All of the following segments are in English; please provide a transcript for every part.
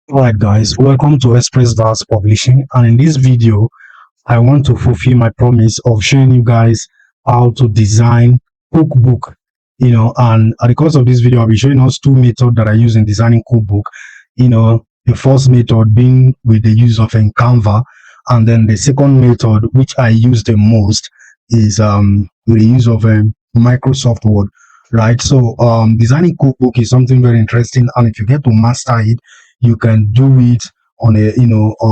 Alright guys, welcome to Express Vars Publishing, and in this video I want to fulfill my promise of showing you guys how to design cookbook. And at the course of this video I'll be showing us two methods that I use in designing cookbook. The first method being with the use of Canva, and then the second method, which I use the most, is with the use of Microsoft Word. Right, so designing cookbook is something very interesting, and if you get to master it, you can do it on a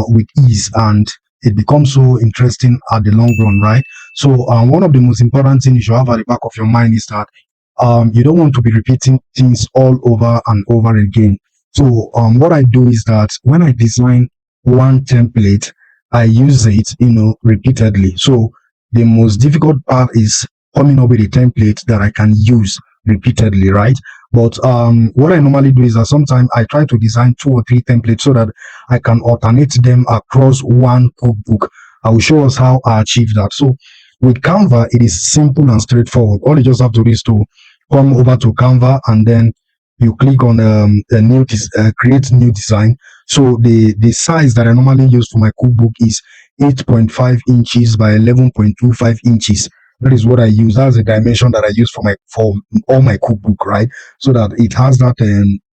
with ease, and it becomes so interesting at the long run, right? So one of the most important things you should have at the back of your mind is that you don't want to be repeating things all over and over again. So what I do is that when I design one template, I use it repeatedly. So the most difficult part is coming up with a template that I can use repeatedly, right? But what I normally do is that sometimes I try to design 2 or 3 templates so that I can alternate them across one cookbook. I will show us how I achieve that. So with Canva, it is simple and straightforward. All you just have to do is to come over to Canva, and then you click on create new design. So the size that I normally use for my cookbook is 8.5 inches by 11.25 inches. That is what I use. That's the dimension that I use for all my cookbook, right? So that it has that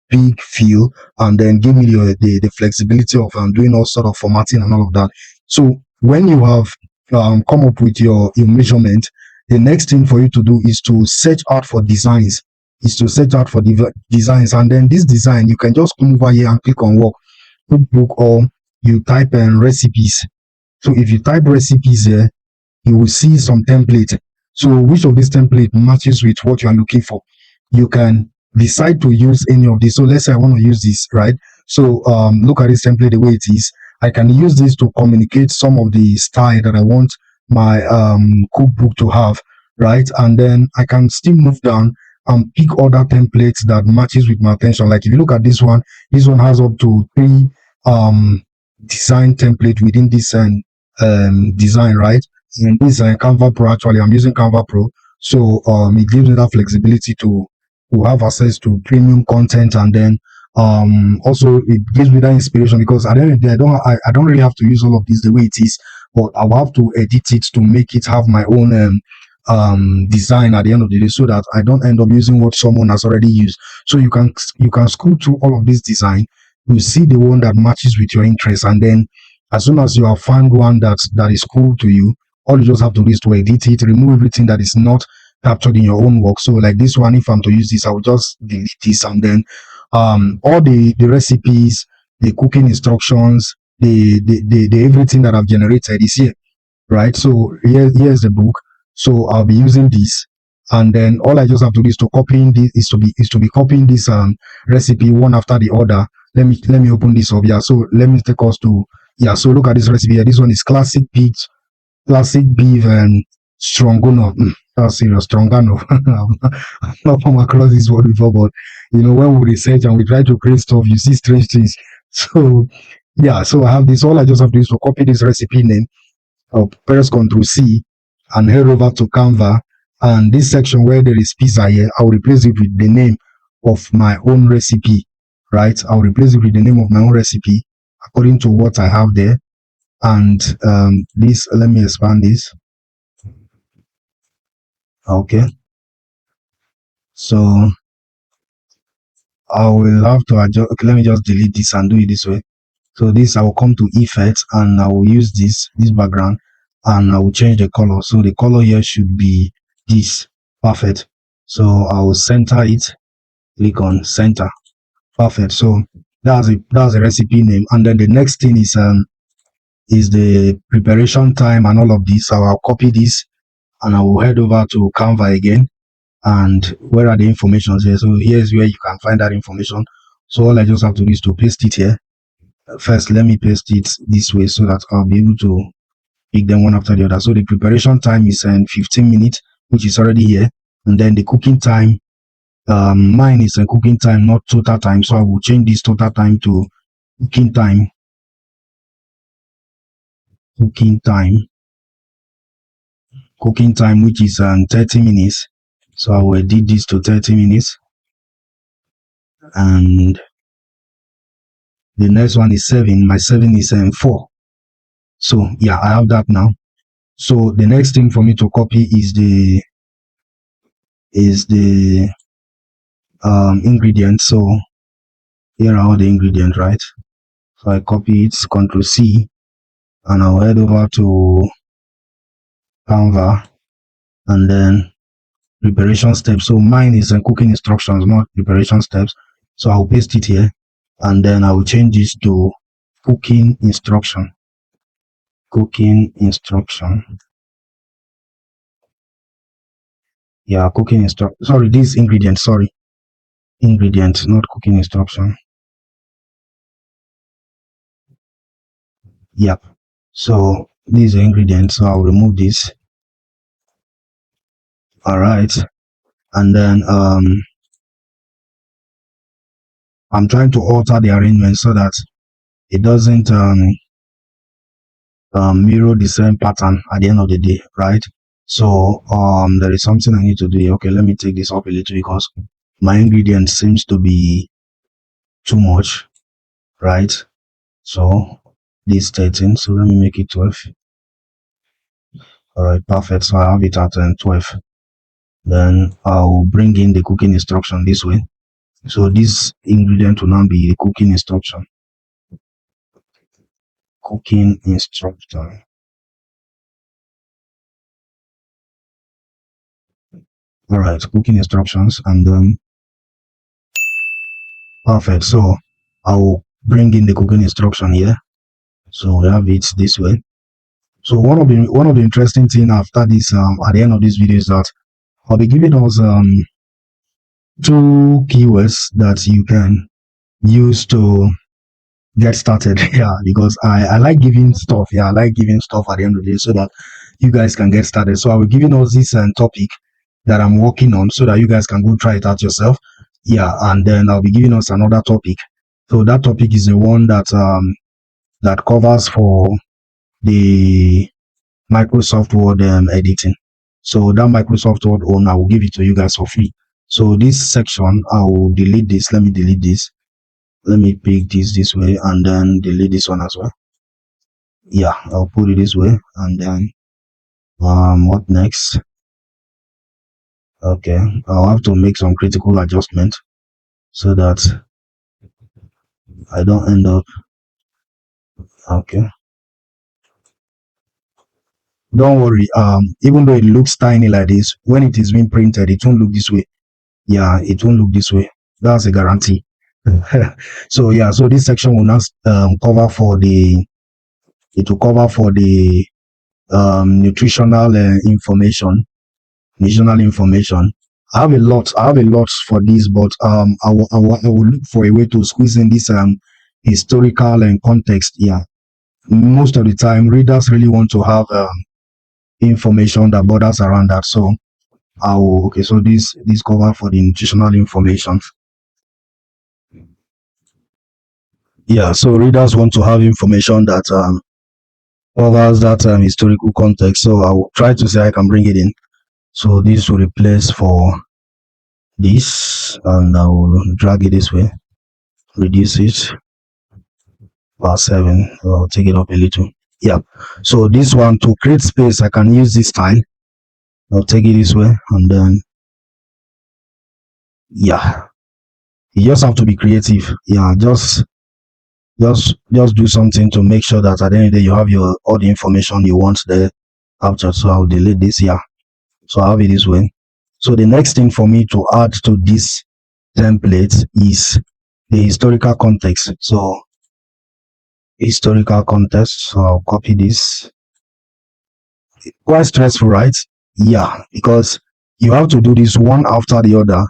big feel, and then give me the flexibility of doing all sort of formatting and all of that. So when you have come up with your measurement, the next thing for you to do is to search out for designs. And then this design, you can just come over here and click on work, cookbook, or you type in recipes. So if you type recipes here, you will see some template. So which of this template matches with what you are looking for? You can decide to use any of these. So let's say I want to use this, right? So look at this template the way it is. I can use this to communicate some of the style that I want my cookbook to have, right? And then I can still move down and pick other templates that matches with my attention. Like if you look at this one has up to 3 design template within this design, right? And this Canva Pro, actually I'm using Canva Pro, so it gives me that flexibility to have access to premium content, and then also it gives me that inspiration, because at the end of the day I don't really have to use all of this the way it is, but I will have to edit it to make it have my own design at the end of the day, so that I don't end up using what someone has already used. So you can scroll through all of this design, you see the one that matches with your interest, and then as soon as you have found one that is cool to you, all you just have to do is to edit it, remove everything that is not captured in your own work. So like this one, if I'm to use this, I will just delete this, and then all the recipes, the cooking instructions, the everything that I've generated is here, right? So here's the book. So I'll be using this, and then all I just have to do is to copying this is to be copying this recipe one after the other. Let me open this up here. So let me take us to, so look at this recipe here. This one is classic beef and stroganoff. That's serious, stroganoff. I've not come across this word before, but when we research and we try to create stuff, you see strange things. So so I have this. All I just have to do is to copy this recipe name, or press Ctrl C, and head over to Canva, and this section where there is pizza here, I'll replace it with the name of my own recipe, right? I'll replace it with the name of my own recipe according to what I have there. And this, let me expand this. Okay, so I will have to adjust. Okay, let me just delete this and do it this way. So this, I will come to effects, and I will use this background, and I will change the color. So the color here should be this. Perfect. So I will center it, click on center. Perfect. So that's a recipe name, and then the next thing is the preparation time and all of this. So I'll copy this, and I will head over to Canva again, and where are the information here? So here's where you can find that information. So all I just have to do is to paste it here. First, let me paste it this way so that I'll be able to pick them one after the other. So the preparation time is 15 minutes, which is already here, and then the cooking time, mine is a cooking time, not total time, so I will change this total time to cooking time, which is 30 minutes. So I will edit this to 30 minutes, and The next one is 7. My 7 is 4. So yeah, I have that now. So the next thing for me to copy is the ingredients. So here are all the ingredients, right? So I copy it, Control C, and I'll head over to Canva, and then preparation steps. So mine is cooking instructions, not preparation steps. So I'll paste it here, and then I will change this to cooking instruction. Cooking instruction. Yeah, cooking instruction. Sorry, this ingredient. Sorry, ingredient, not cooking instruction. Yep. So these are ingredients. So I'll remove this. All right, and then I'm trying to alter the arrangement so that it doesn't mirror the same pattern at the end of the day, right? So there is something I need to do here. Okay, let me take this up a little because my ingredient seems to be too much, right? So this 13, so let me make it 12. All right, perfect. So I have it at 12. Then I'll bring in the cooking instruction this way. So this ingredient will now be the cooking instruction. Cooking instruction. All right, cooking instructions, and then perfect. So I'll bring in the cooking instruction here. So we have it this way. So one of the interesting thing after this at the end of this video is that I'll be giving us 2 keywords that you can use to get started. Yeah, because I like giving stuff. Yeah, I like giving stuff at the end of the day so that you guys can get started. So I will giving us this topic that I'm working on so that you guys can go try it out yourself. Yeah, and then I'll be giving us another topic. So that topic is the one that that covers for the Microsoft Word editing. So that Microsoft Word one, I will give it to you guys for free. So this section, I will delete this. Let me delete this. Let me pick this way and then delete this one as well. Yeah, I'll put it this way, and then what next? Okay, I'll have to make some critical adjustment so that I don't end up. Okay, don't worry. Even though it looks tiny like this, when it is being printed, it won't look this way. Yeah, it won't look this way. That's a guarantee. So yeah, so this section will not cover for the nutritional information. I have a lot for this, but I will look for a way to squeeze in this historical and context. Yeah, most of the time readers really want to have information that borders around that. So okay, so this cover for the nutritional information. Yeah, so readers want to have information that covers that historical context. So I will try to say I can bring it in. So this will replace for this, and I will drag it this way, reduce it by 7. I'll take it up a little. Yeah, so this one, to create space, I can use this style. I'll take it this way, and then yeah, you just have to be creative. Yeah, just do something to make sure that at the end of the day you have all the information you want there after. So I'll delete this here. So I have it this way. So the next thing for me to add to this template is the historical context. So historical context. So I'll copy this. Quite stressful, right? Yeah, because you have to do this one after the other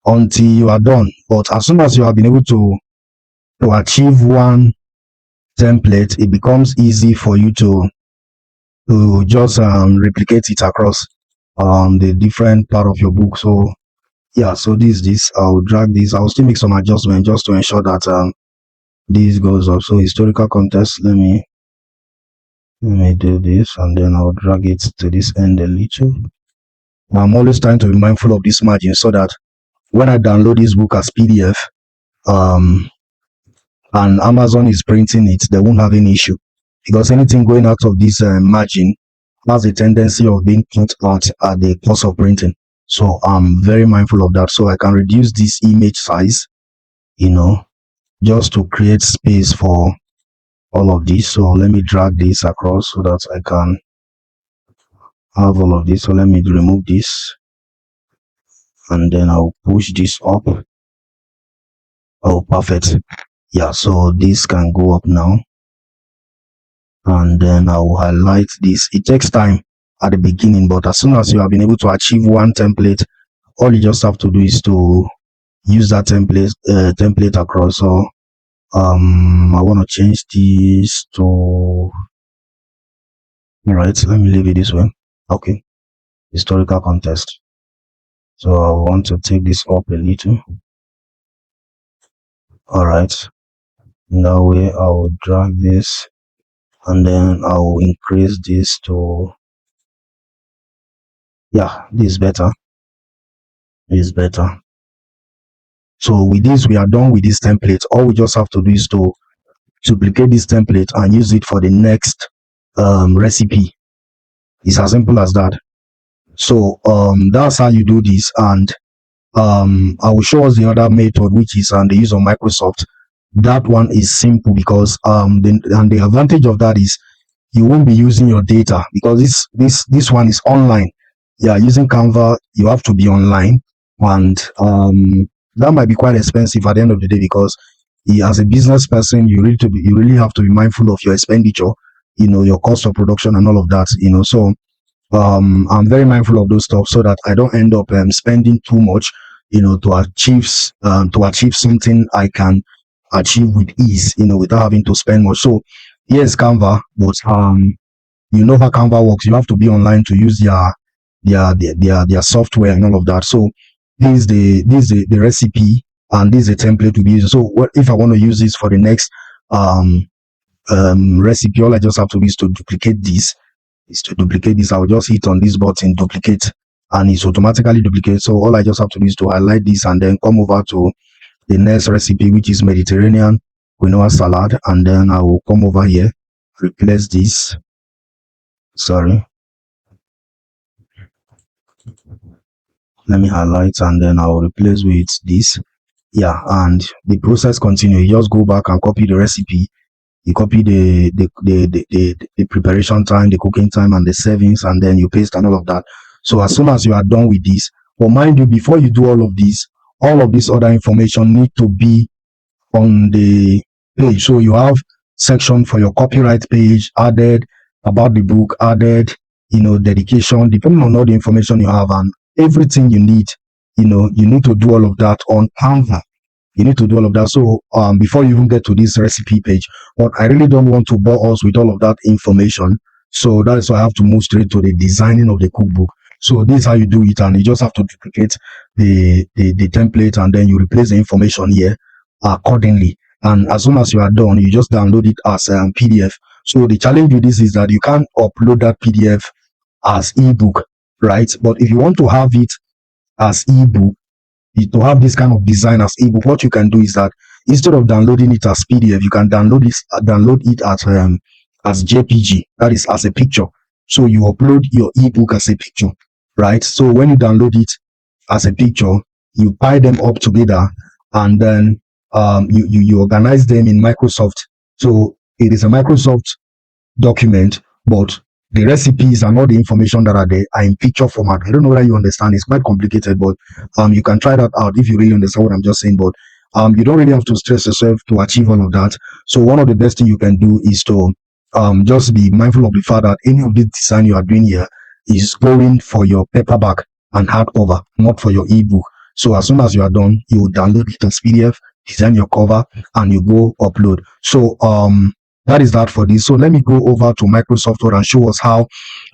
until you are done. But as soon as you have been able to achieve one template, it becomes easy for you to just replicate it across the different part of your book. So yeah, so this I'll drag this. I'll still make some adjustment just to ensure that this goes up. So historical context, let me do this, and then I'll drag it to this end a little. I'm always trying to be mindful of this margin so that when I download this book as PDF, and Amazon is printing it, they won't have any issue, because anything going out of this margin has a tendency of being cut out at the cost of printing. So I'm very mindful of that. So I can reduce this image size, just to create space for all of this. So let me drag this across so that I can have all of this. So let me remove this, and then I'll push this up. Oh, perfect. Yeah, so this can go up now, and then I'll highlight this. It takes time at the beginning, but as soon as you have been able to achieve one template, all you just have to do is to use that template across. So I want to change this to, all right, let me leave it this way. Okay, historical context. So I want to take this up a little. All right, that way I will drag this, and then I will increase this to, yeah, this is better. This is better. So with this, we are done with this template. All we just have to do is to duplicate this template and use it for the next recipe. It's as simple as that. So that's how you do this, and I will show us the other method, which is the use of Microsoft. That one is simple because the advantage of that is you won't be using your data, because this one is online. Yeah, using Canva, you have to be online, and that might be quite expensive at the end of the day, because as a business person, you really have to be mindful of your expenditure, your cost of production and all of that, so I'm very mindful of those stuff, so that I don't end up spending too much, to achieve something I can achieve with ease, without having to spend much. So yes, Canva, but you know how Canva works. You have to be online to use their software and all of that. So this is the recipe, and this is a template to be used. So what if I want to use this for the next recipe? All I just have to do is to duplicate this. I'll just hit on this button, duplicate, and it's automatically duplicated. So all I just have to do is to highlight this and then come over to the next recipe, which is Mediterranean quinoa salad, and then I will come over here, replace this. Sorry, let me highlight, and then I will replace with this. Yeah, and the process continues. You just go back and copy the recipe. You copy the preparation time, the cooking time, and the servings, and then you paste and all of that. So as soon as you are done with this, but mind you, before you do all of this other information need to be on the page. So you have section for your copyright page added, about the book added, dedication, depending on all the information you have and everything you need. You need to do all of that on Canva. You need to do all of that. So before you even get to this recipe page, but I really don't want to bore us with all of that information. So that is why I have to move straight to the designing of the cookbook. So this is how you do it, and you just have to duplicate the template, and then you replace the information here accordingly. And as soon as you are done, you just download it as a PDF. So the challenge with this is that you can't upload that PDF as ebook, right? But if you want to have it as ebook, to have this kind of design as ebook, what you can do is that instead of downloading it as PDF, you can download it as JPG, that is as a picture. So you upload your ebook as a picture, right? So when you download it as a picture, you tie them up together, and then you organize them in Microsoft. So it is a Microsoft document, but the recipes and all the information that are there are in picture format. I don't know whether you understand. It's quite complicated, but you can try that out if you really understand what I'm just saying. But you don't really have to stress yourself to achieve all of that. So one of the best thing you can do is to just be mindful of the fact that any of the design you are doing here is going for your paperback and hardcover, not for your ebook. So as soon as you are done, you download it as PDF, design your cover, and you go upload. So that is that for this. So let me go over to Microsoft Word and show us how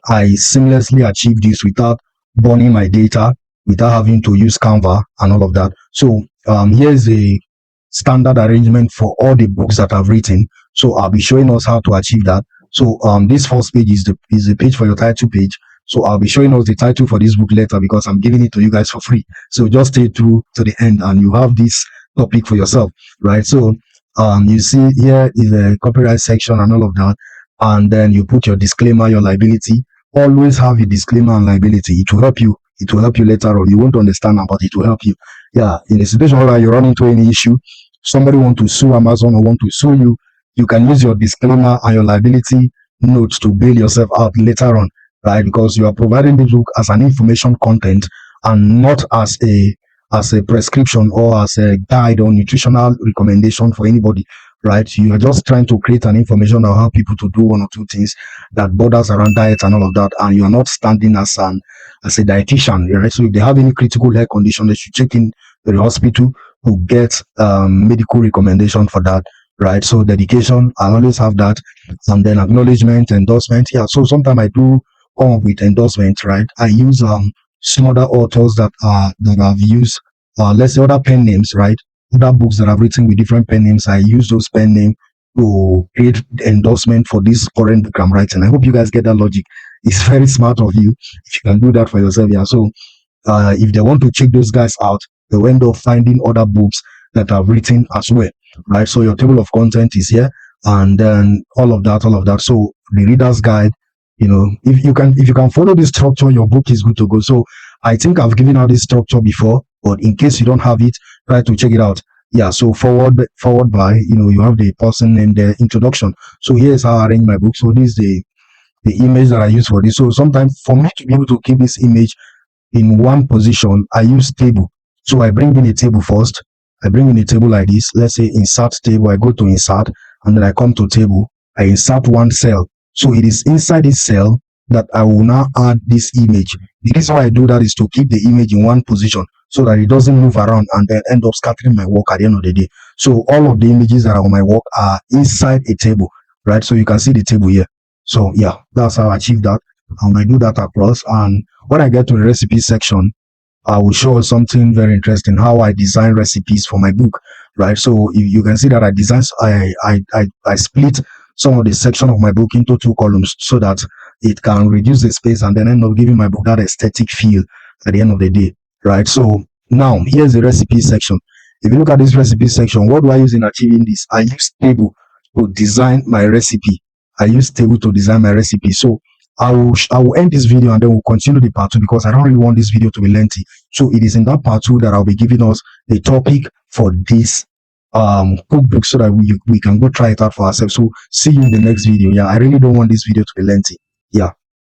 I seamlessly achieve this without burning my data, without having to use Canva and all of that. So here's a standard arrangement for all the books that I've written. So I'll be showing us how to achieve that. So this first page is the page for your title page. So I'll be showing us the title for this book later, because I'm giving it to you guys for free. So just stay through to the end and you have this topic for yourself, right? So You see here is a copyright section and all of that, and then you put your disclaimer, your liability. Always have a disclaimer and liability. It will help you. It will help you later on. You won't understand, but it will help you. Yeah, in a situation where you run into any issue, somebody want to sue Amazon or want to sue you, you can use your disclaimer and your liability notes to bail yourself out later on, right? Because you are providing the book as an information content and not as a prescription or as a guide or nutritional recommendation for anybody, right? You are just trying to create an information that will help people to do one or two things that borders around diet and all of that, and you are not standing as a dietitian, right? So if they have any critical health condition, they should check in the hospital to get medical recommendation for that, right? So dedication, I always have that, and then acknowledgement, endorsement. Yeah, so sometimes I do come up with endorsement, right? I use some other authors that I've used, let's say other pen names, right? Other books that I've written with different pen names. I use those pen names to create endorsement for this current book I'm writing. I hope you guys get that logic. It's very smart of you if you can do that for yourself. Yeah. So if they want to check those guys out, they'll end up finding other books that I've written as well, right? So your table of content is here, and then all of that. So the reader's guide, if you can follow this structure, your book is good to go. So I think I've given out this structure before, but in case you don't have it, try to check it out. Yeah, so forward by, you have the person name, the introduction. So here's how I arrange my book. So this is the image that I use for this. So sometimes for me to be able to keep this image in one position, I use table. So I bring in a table first. I bring in a table like this. Let's say insert table. I go to insert, and then I come to table. I insert one cell. So it is inside this cell that I will now add this image. The reason why I do that is to keep the image in one position so that it doesn't move around and then end up scattering my work at the end of the day. So all of the images that are on my work are inside a table, right? So you can see the table here. So yeah, that's how I achieve that. And I do that across. And when I get to the recipe section, I will show something very interesting, how I design recipes for my book, right? So you can see that I split some of the section of my book into two columns so that it can reduce the space and then end up giving my book that aesthetic feel at the end of the day, right? So now here's the recipe section. If you look at this recipe section, what do I use in achieving this? I use table to design my recipe. So I will end this video and then we'll continue the part 2 because I don't really want this video to be lengthy. So it is in that part 2 that I'll be giving us the topic for this cookbook so that we can go try it out for ourselves. So see you in the next video. Yeah, I really don't want this video to be lengthy. Yeah.